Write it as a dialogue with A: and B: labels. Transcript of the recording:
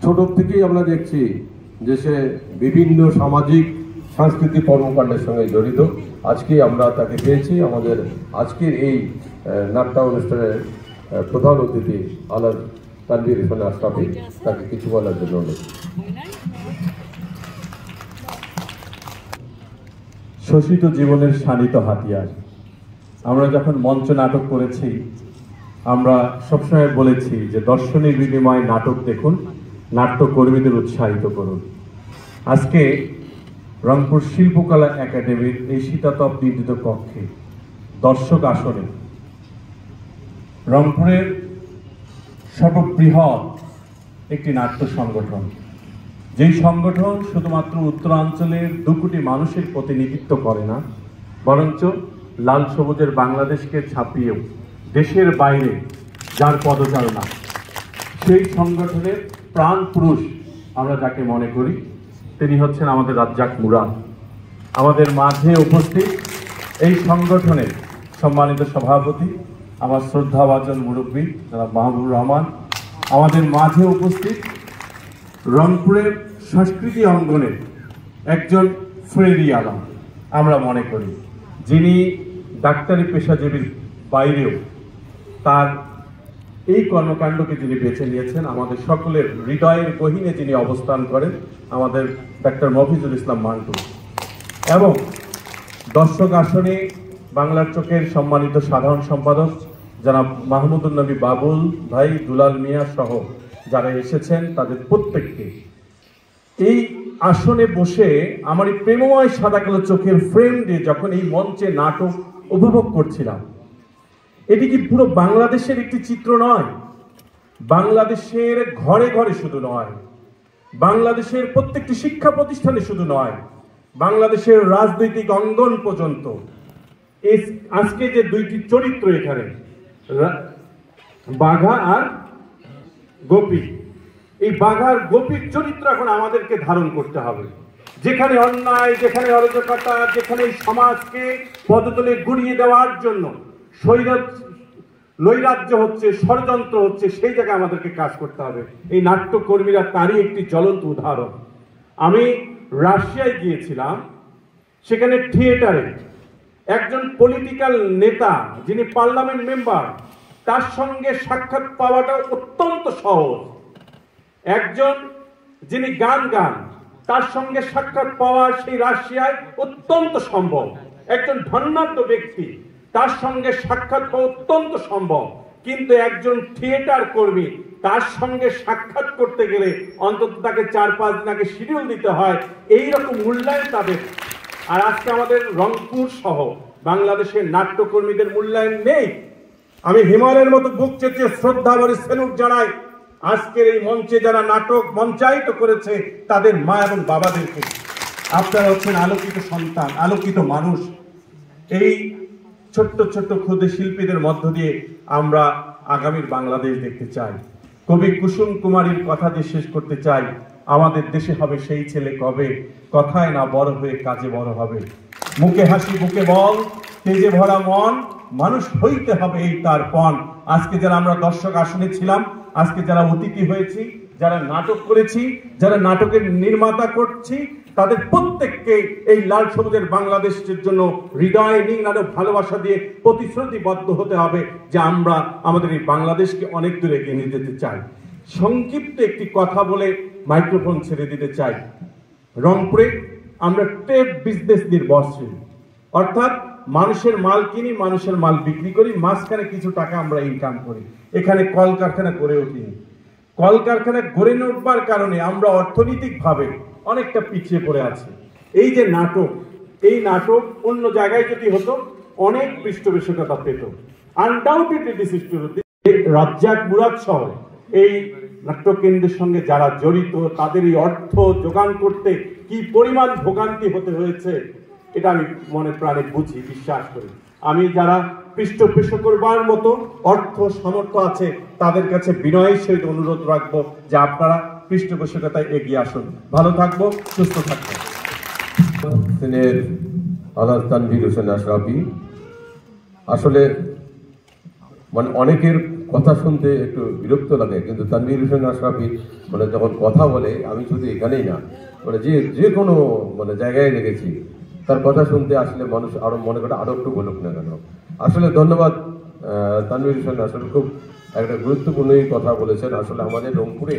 A: ছোট থেকেই আমরা দেখছি যে সে বিভিন্ন সামাজিক সাংস্কৃতিক কর্মকাণ্ডের সঙ্গে জড়িত। আজকে আমরা তাকে পেয়েছি আমাদের আজকের এই নাট্য অনুষ্ঠানের প্রধান অতিথি আলাদ তানভীর হোসেন আশরাফি। তাকে কিছু বলার জন্য
B: শোষিত জীবনের শানিত হাতিয়ার। আমরা যখন মঞ্চ নাটক করেছি আমরা সবসময় বলেছি যে দর্শনের বিনিময়ে নাটক দেখুন, নাট্যকর্মীদের উৎসাহিত করুন। আজকে রংপুর শিল্পকলা একাডেমির এই শীতাতপ নির্মিত কক্ষে দর্শক আসনে রংপুরের সর্ববৃহৎ একটি নাট্য সংগঠন, যেই সংগঠন শুধুমাত্র উত্তরাঞ্চলের 2 কোটি মানুষের প্রতিনিধিত্ব করে না, বরঞ্চ লাল সবুজের বাংলাদেশকে ছাপিয়েও দেশের বাইরে যার পদচারণা, সেই সংগঠনের প্রাণ পুরুষ আমরা যাকে মনে করি তিনি হচ্ছেন আমাদের রাজ্জাক মুরাদ। আমাদের মাঝে উপস্থিত এই সংগঠনের সম্মানিত সভাপতি আমার শ্রদ্ধাভাজন মুরব্বী জনাব মাহবুবুর রহমান। আমাদের মাঝে উপস্থিত রংপুরের সংস্কৃতি অঙ্গনের একজন ফ্রেরি আলম আমরা মনে করি, যিনি ডাক্তারি পেশাজীবীর বাইরেও তার এই কর্মকাণ্ডকে যিনি বেছে নিয়েছেন, আমাদের সকলের হৃদয়ের গহীনে যিনি অবস্থান করেন, আমাদের ডাক্তার মফিজুল ইসলাম মান্টু। এবং দর্শক আসনে বাংলার চোখের সম্মানিত সাধারণ সম্পাদক জনাব মাহমুদুল নবী বাবুল ভাই, দুলাল মিয়া সহ যারা এসেছেন তাদের প্রত্যেককে এই আসনে বসে আমার এই প্রেমময় সাদা কালো চোখের ফ্রেম দিয়ে যখন এই মঞ্চে নাটক উপভোগ করছিলাম, এটি কি পুরো বাংলাদেশের একটি চিত্র নয়? বাংলাদেশের ঘরে ঘরে শুধু নয়, বাংলাদেশের প্রত্যেকটি শিক্ষা প্রতিষ্ঠানে শুধু নয়, বাংলাদেশের রাজনৈতিক অঙ্গন পর্যন্ত আজকে যে 2টি চরিত্র এখানে বাঘা আর গোপী, এই বাঘার গোপীর চরিত্র এখন আমাদেরকে ধারণ করতে হবে। যেখানে অন্যায়, যেখানে অরাজকতা, যেখানে সমাজকে পদতলে গুড়িয়ে দেওয়ার জন্য নৈরাজ্য হচ্ছে, ষড়যন্ত্র হচ্ছে, সেই জায়গায় আমাদেরকে কাজ করতে হবে। এই নাট্যকর্মীরা তারই একটি জ্বলন্ত উদাহরণ। আমি রাশিয়ায় গিয়েছিলাম, সেখানে থিয়েটারে একজন পলিটিক্যাল নেতা যিনি পার্লামেন্ট মেম্বার, তার সঙ্গে সাক্ষাৎ পাওয়াটা অত্যন্ত সহজ। একজন যিনি গান তার সঙ্গে সাক্ষাৎ পাওয়া সেই রাশিয়ায় অত্যন্ত সম্ভব। একজন ধনাঢ্য ব্যক্তি, তার সঙ্গে সাক্ষাৎ পাওয়া অত্যন্ত সম্ভব। কিন্তু একজন থিয়েটার কর্মী, তার সঙ্গে সাক্ষাৎ করতে গেলে অন্তত তাকে 4-5 দিন আগে শিডিউল দিতে হয়। এইরকম মূল্যায়ন তাদের। আর আজকে আমাদের রংপুর সহ বাংলাদেশের নাট্যকর্মীদের মূল্যায়ন নেই। আমি হিমালয়ের মতো বুক চেঁচিয়ে শ্রদ্ধা ভরে সেলুট জানাই আজকের এই মঞ্চে যারা নাটক মঞ্চায়িত করেছে তাদের মা এবং বাবাদেরকে। আপনারা হচ্ছেন আলোকিত সন্তান, আলোকিত মানুষ। এই ছোট্ট ছোট্ট ক্ষুদে শিল্পীদের মধ্য দিয়ে আমরা আগামীর বাংলাদেশ দেখতে চাই। কবি কুসুম কুমারীর কথা দিয়ে শেষ করতে চাই, আমাদের দেশে হবে সেই ছেলে কবে, কথায় না বড় হয়ে কাজে বড় হবে। মুখে হাসি বুকে বল, তেজে ভরা মন, মানুষ হইতে হবে এই তার পণ। আজকে যারা আমরা দর্শক আসনে ছিলাম, আজকে যারা অতিথি হয়েছি, যারা নাটক করেছি, যারা নাটকের নির্মাতা করছি, তাদের প্রত্যেককে এই লাল সবুজের বাংলাদেশের জন্য হৃদয়ে নিংড়ানো ভালোবাসা দিয়ে প্রতিশ্রুতিবদ্ধ হতে হবে যে আমরা আমাদের এই বাংলাদেশকে অনেক দূরে এগিয়ে নিয়ে যেতে চাই। সংক্ষিপ্ত একটি কথা বলে মাইক্রোফোন ছেড়ে দিতে চাই। রংপুরে আমরা ট্রেড বিজনেস নির্ভরশীল, অর্থাৎ মানুষের মাল কিনি, মানুষের মাল বিক্রি করি, মাঝখানে কিছু টাকা আমরা ইনকাম করি। এখানে কলকারখানা গড়ে ওঠেনি। কলকারখানা গড়ে উঠবার কারণে আমরা অর্থনৈতিকভাবে অনেকটা পিছিয়ে পড়ে আছি। এই যে নাটক, এই নাটক অন্য জায়গায় যদি হতো অনেক পৃষ্ঠপোষকতা পেত। Undoubtedly this is true. Razzak Murad সহ এই নাট্যকেন্দ্রের সঙ্গে যারা জড়িত, তাদের এই অর্থ যোগান করতে কি পরিমাণ ভোগান্তি হতে হয়েছে এটা আমি মনে প্রাণে বুঝি, বিশ্বাস করি। আমি যারা পৃষ্ঠপোষক করবার মতো অর্থ সামর্থ্য আছে তাদের কাছে বিনয়ের সহিত অনুরোধ রাখবো যে আপনারা পৃষ্ঠপোষকতায় এগিয়ে আসুন। ভালো থাকবো, সুস্থ থাকবো।
A: আলাদ তানভীর হোসেন আশরাফি আসলে অনেকের কথা শুনতে একটু বিরক্ত লাগে, কিন্তু তানভীর হোসেন আশরাফি মানে যখন কথা বলে, আমি শুধু এখানেই না, মানে যে কোনো মানে জায়গায় দেখেছি, তার কথা শুনতে আসলে মানুষ আরো মনে করে আরো একটু বলুক না কেন। আসলে ধন্যবাদ তানভীর হোসেন, আসলে খুব একটা গুরুত্বপূর্ণ কথা বলেছেন। আসলে আমাদের রংপুরে